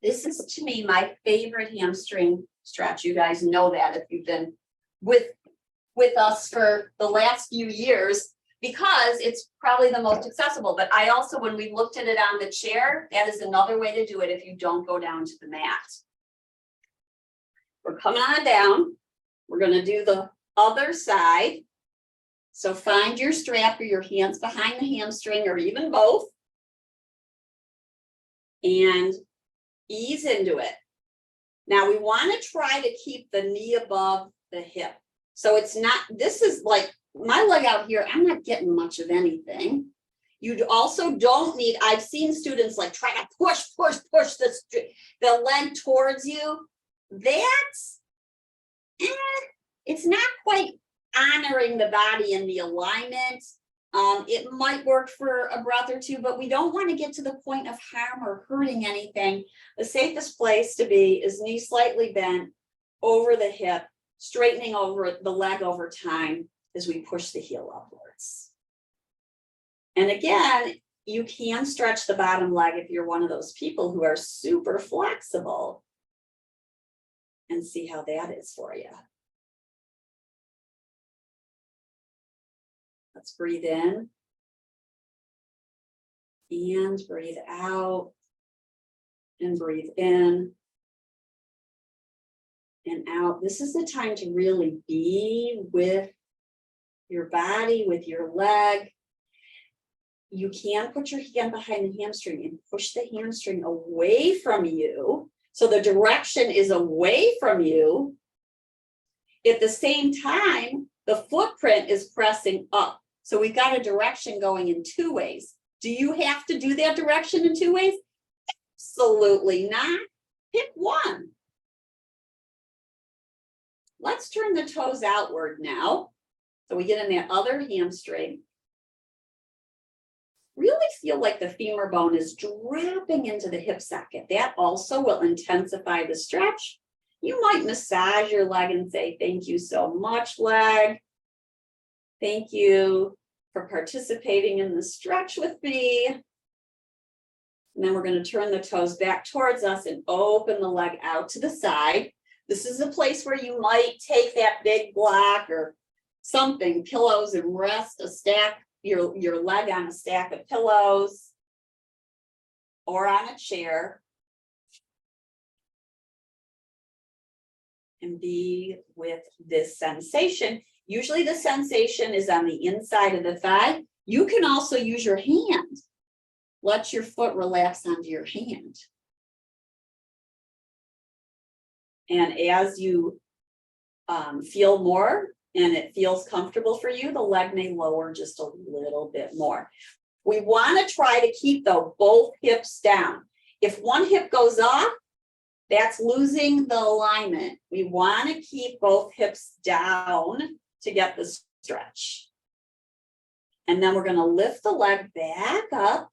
This is, to me, my favorite hamstring stretch. You guys know that if you've been with us for the last few years, because it's probably the most accessible. But I also, when we looked at it on the chair, that is another way to do it if you don't go down to the mat. We're coming on down. We're going to do the other side. So find your strap or your hands behind the hamstring or even both. And ease into it. Now we want to try to keep the knee above the hip. So it's not, this is like my leg out here, I'm not getting much of anything. You also don't need, I've seen students like try to push the leg towards you. That's, it's not quite honoring the body and the alignment. It might work for a breath or two, but we don't want to get to the point of harm or hurting anything. The safest place to be is knee slightly bent over the hip, straightening over the leg over time as we push the heel upwards. And again, you can stretch the bottom leg if you're one of those people who are super flexible, and see how that is for you. Let's breathe in and breathe out and breathe in and out. This is the time to really be with your body, with your leg. You can put your hand behind the hamstring and push the hamstring away from you. So the direction is away from you. At the same time, the footprint is pressing up. So we've got a direction going in two ways. Do you have to do that direction in two ways? Absolutely not. Pick one. Let's turn the toes outward now. So we get in that other hamstring. Really feel like the femur bone is dropping into the hip socket. That also will intensify the stretch. You might massage your leg and say, thank you so much, leg. Thank you for participating in the stretch with me. And then we're going to turn the toes back towards us and open the leg out to the side. This is a place where you might take that big block or something, pillows, and rest a stack, your leg on a stack of pillows or on a chair. And be with this sensation. Usually the sensation is on the inside of the thigh. You can also use your hand. Let your foot relax onto your hand. And as you feel more and it feels comfortable for you, the leg may lower just a little bit more. We want to try to keep both hips down. If one hip goes off, that's losing the alignment. We want to keep both hips down to get the stretch. And then we're going to lift the leg back up.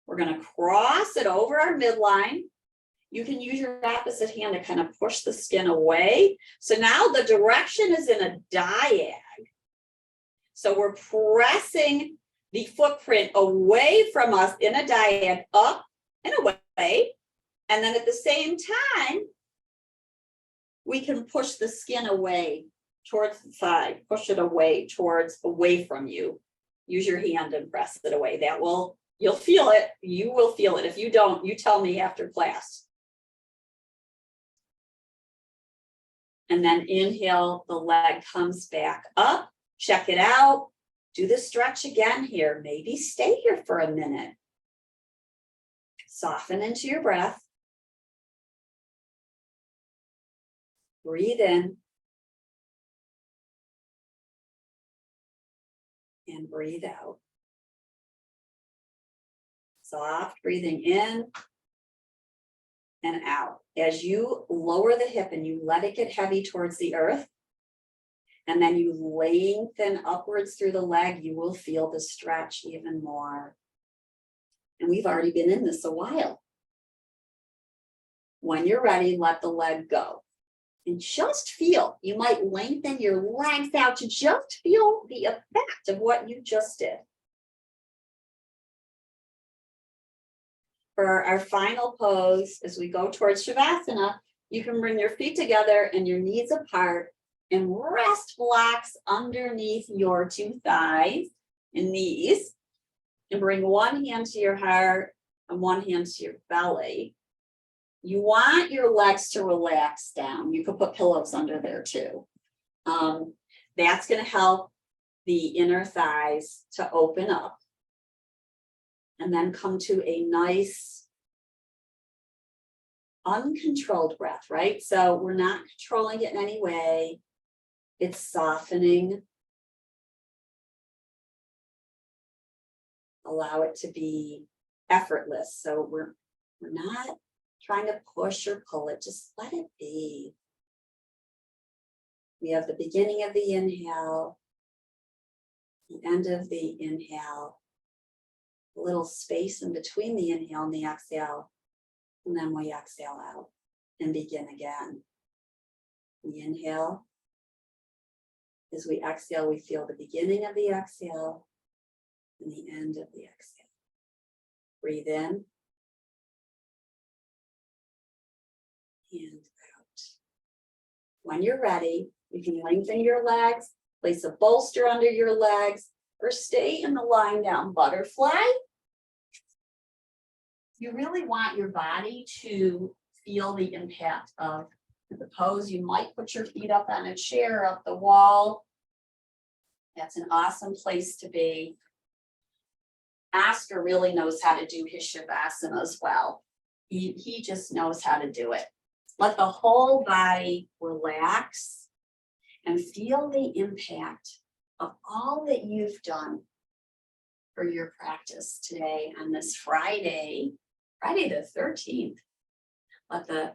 We're going to cross it over our midline. You can use your opposite hand to kind of push the skin away. So now the direction is in a diag. So we're pressing the footprint away from us in a diag, up and away. And then at the same time, we can push the skin away towards the side, push it away from you. Use your hand and press it away. You'll feel it. You will feel it. If you don't, you tell me after class. And then inhale, the leg comes back up. Check it out. Do the stretch again here. Maybe stay here for a minute. Soften into your breath. Breathe in. And breathe out. Soft breathing in and out. As you lower the hip and you let it get heavy towards the earth, And then you lengthen upwards through the leg, you will feel the stretch even more. And we've already been in this a while. When you're ready, let the leg go. And just feel, you might lengthen your legs out to just feel the effect of what you just did. For our final pose, as we go towards Shavasana, you can bring your feet together and your knees apart and rest blocks underneath your two thighs and knees. And bring one hand to your heart and one hand to your belly. You want your legs to relax down. You could put pillows under there too. That's going to help the inner thighs to open up. And then come to a nice uncontrolled breath, right? So we're not controlling it in any way. It's softening. Allow it to be effortless. So we're not trying to push or pull it, just let it be. We have the beginning of the inhale, the end of the inhale, a little space in between the inhale and the exhale, and then we exhale out and begin again. We inhale. As we exhale, we feel the beginning of the exhale and the end of the exhale. Breathe in and out. When you're ready, you can lengthen your legs, place a bolster under your legs, or stay in the lying down butterfly. You really want your body to feel the impact of the pose. You might put your feet up on a chair, up the wall. That's an awesome place to be. Oscar really knows how to do his Shavasana as well. He just knows how to do it. Let the whole body relax and feel the impact of all that you've done for your practice today on this Friday the 13th. Let the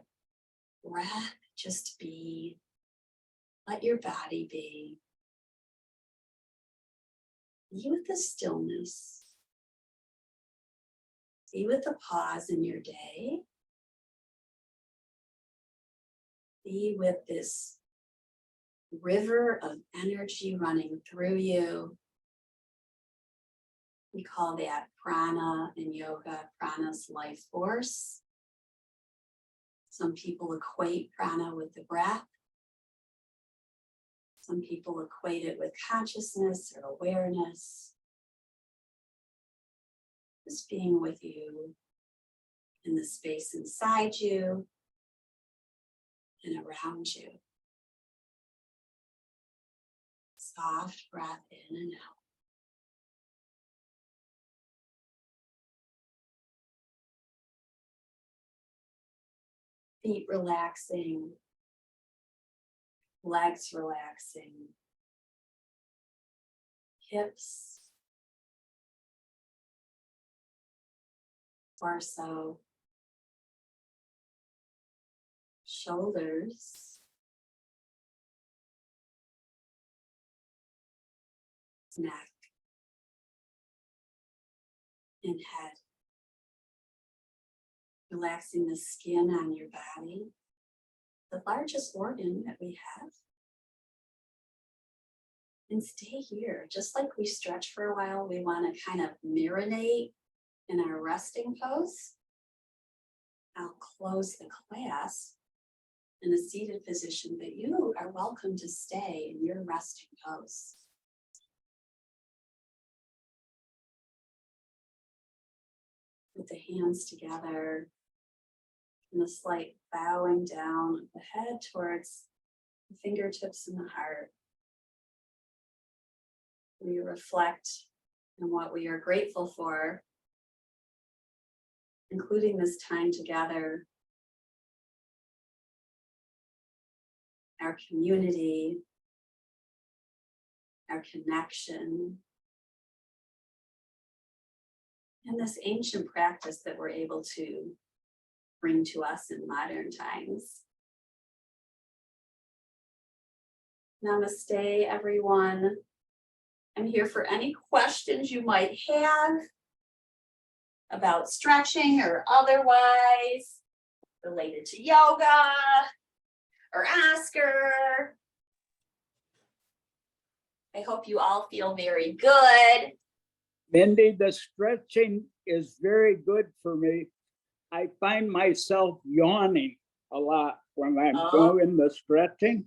breath just be. Let your body be. Be with the stillness. Be with the pause in your day. Be with this river of energy running through you. We call that prana in yoga, prana's life force. Some people equate prana with the breath. Some people equate it with consciousness or awareness. Just being with you in the space inside you and around you. Soft breath in and out. Feet relaxing, legs relaxing, hips, torso, shoulders, neck, and head. Relaxing the skin on your body, the largest organ that we have. And stay here, just like we stretch for a while, we want to kind of marinate in our resting pose. I'll close the class in a seated position, but you are welcome to stay in your resting pose. Put the hands together and a slight bowing down of the head towards the fingertips and the heart. We reflect on what we are grateful for, including this time together, our community, our connection, and this ancient practice that we're able to bring to us in modern times. Namaste, everyone. I'm here for any questions you might have about stretching or otherwise related to yoga or Oscar. I hope you all feel very good. Mindy, the stretching is very good for me. I find myself yawning a lot when I'm doing the stretching.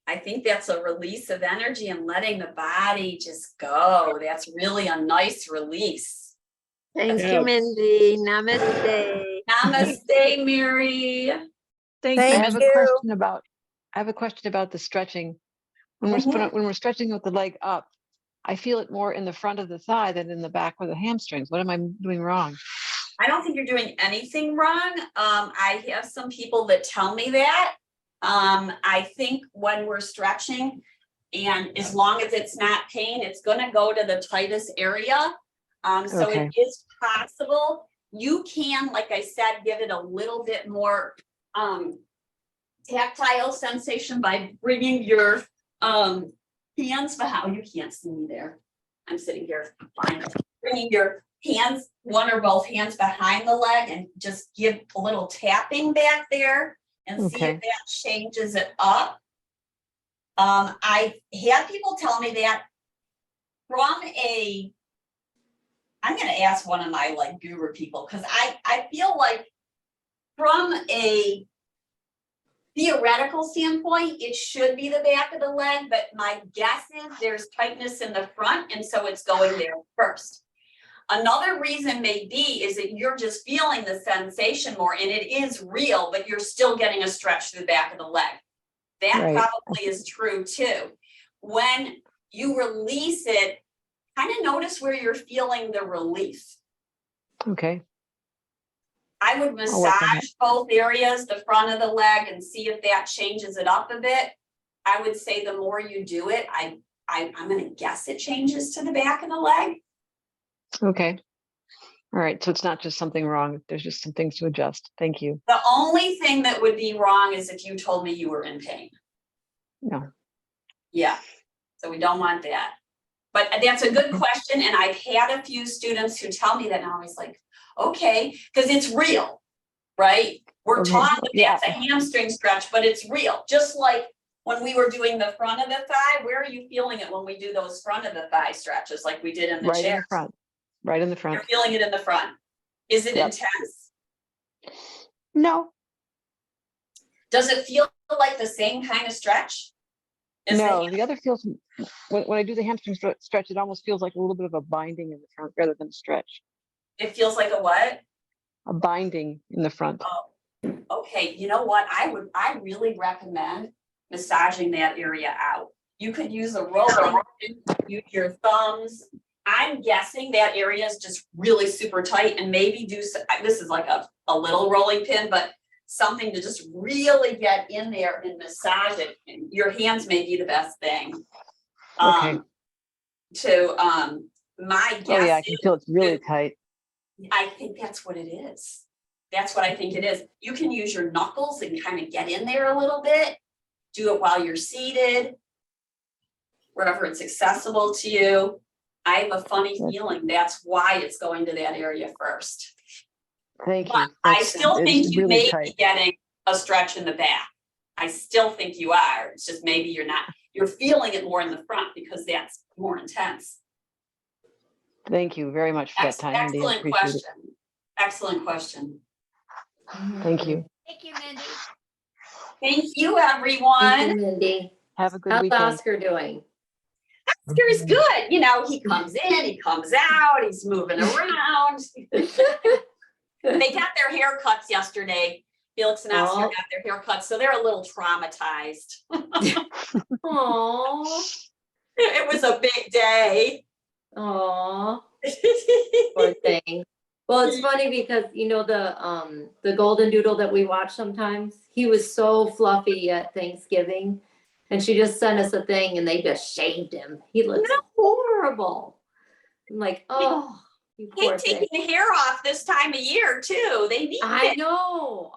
I think that's a release of energy and letting the body just go. That's really a nice release. Thank Yes. you, Mindy. Namaste. Namaste, Mary. Thank I you. have a question about the stretching. When we're Mhm. when we're stretching with the leg up, I feel it more in the front of the thigh than in the back or the hamstrings. What am I doing wrong? I don't think you're doing anything wrong. I have some people that tell me that. I think when we're stretching, and as long as it's not pain, it's gonna go to the tightest area. So Okay. it is possible. You can, like I said, give it a little bit more tactile sensation by bringing your hands behind. Oh, you can't see me there. I'm sitting here fine. Bringing your hands, one or both hands behind the leg, and just give a little tapping back there and see Okay. if that changes it up. I had people tell me that from a, I'm gonna ask one of my like guru people, because I feel like from a theoretical standpoint, it should be the back of the leg, but my guess is there's tightness in the front, and so it's going there first. Another reason may be is that you're just feeling the sensation more, and it is real, but you're still getting a stretch through the back of the leg. That Right. probably is true too. When you release it, kind of notice where you're feeling the relief. Okay. I would I'll work on that. massage both areas, the front of the leg, and see if that changes it up a bit. I would say the more you do it, I'm gonna guess it changes to the back of the leg. Okay. All right. So it's not just something wrong. There's just some things to adjust. Thank you. The only thing that would be wrong is if you told me you were in pain. No. Yeah, so we don't want that. But that's a good question, and I've had a few students who tell me that, and I'm always like, okay, because it's real, right? We're Okay. taught that Yeah. that's a hamstring stretch, but it's real. Just like when we were doing the front of the thigh, where are you feeling it when we do those front of the thigh stretches like we did in the Right in chair? the front. Right in the You're front. feeling it in the front. Is it Yep. intense? No. Does it feel like the same kind of stretch? Is No. it- The other feels when I do the hamstring stretch, it almost feels like a little bit of a binding in the front rather than a stretch. It feels like a what? A binding in the front. Okay, you know what? I really recommend massaging that area out. You could use a rolling pin, use your thumbs. I'm guessing that area is just really super tight, and maybe this is like a little rolling pin, but something to just really get in there and massage it. Your hands may be the best thing. Okay. My guess Oh yeah, I can is feel it's really tight. I think that's what it is. That's what I think it is. You can use your knuckles and kind of get in there a little bit. Do it while you're seated, wherever it's accessible to you. I have a funny feeling that's why it's going to that area first. Thank you. But I That's- still it's think you really may be tight. getting a stretch in the back. I still think you are. It's just maybe you're not. You're feeling it more in the front because that's more intense. Thank you very much for that time, Mindy. I Excellent appreciate question. Excellent question. it. Thank you. Thank you, Mindy. Thank you, Thank everyone. you, Mindy. Have a good How's weekend. Oscar doing? Oscar's good. You know, he comes in, he comes out, he's moving around. They got their haircuts yesterday. Felix and Oscar Oh. got their haircuts, so they're a little traumatized. Aw, It was a big day. aw, poor thing. Well, it's funny because you know the golden doodle that we watch sometimes. He was so fluffy at Thanksgiving, and she just sent us a thing, and they just shaved him. He looks horrible. I'm like, oh, you Hate poor thing. taking the hair off this time of year too. They need I it. know.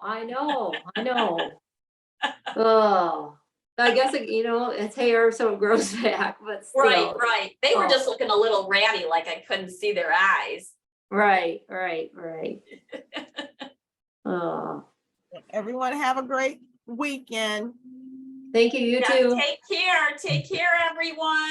Oh, I guess, you know, it's hair, so it grows back, but still. Right, right. They were Oh. just looking a little ratty, like I couldn't see their eyes. Right. Oh, Everyone have a great weekend. thank you, you Yeah, too. take care, everyone.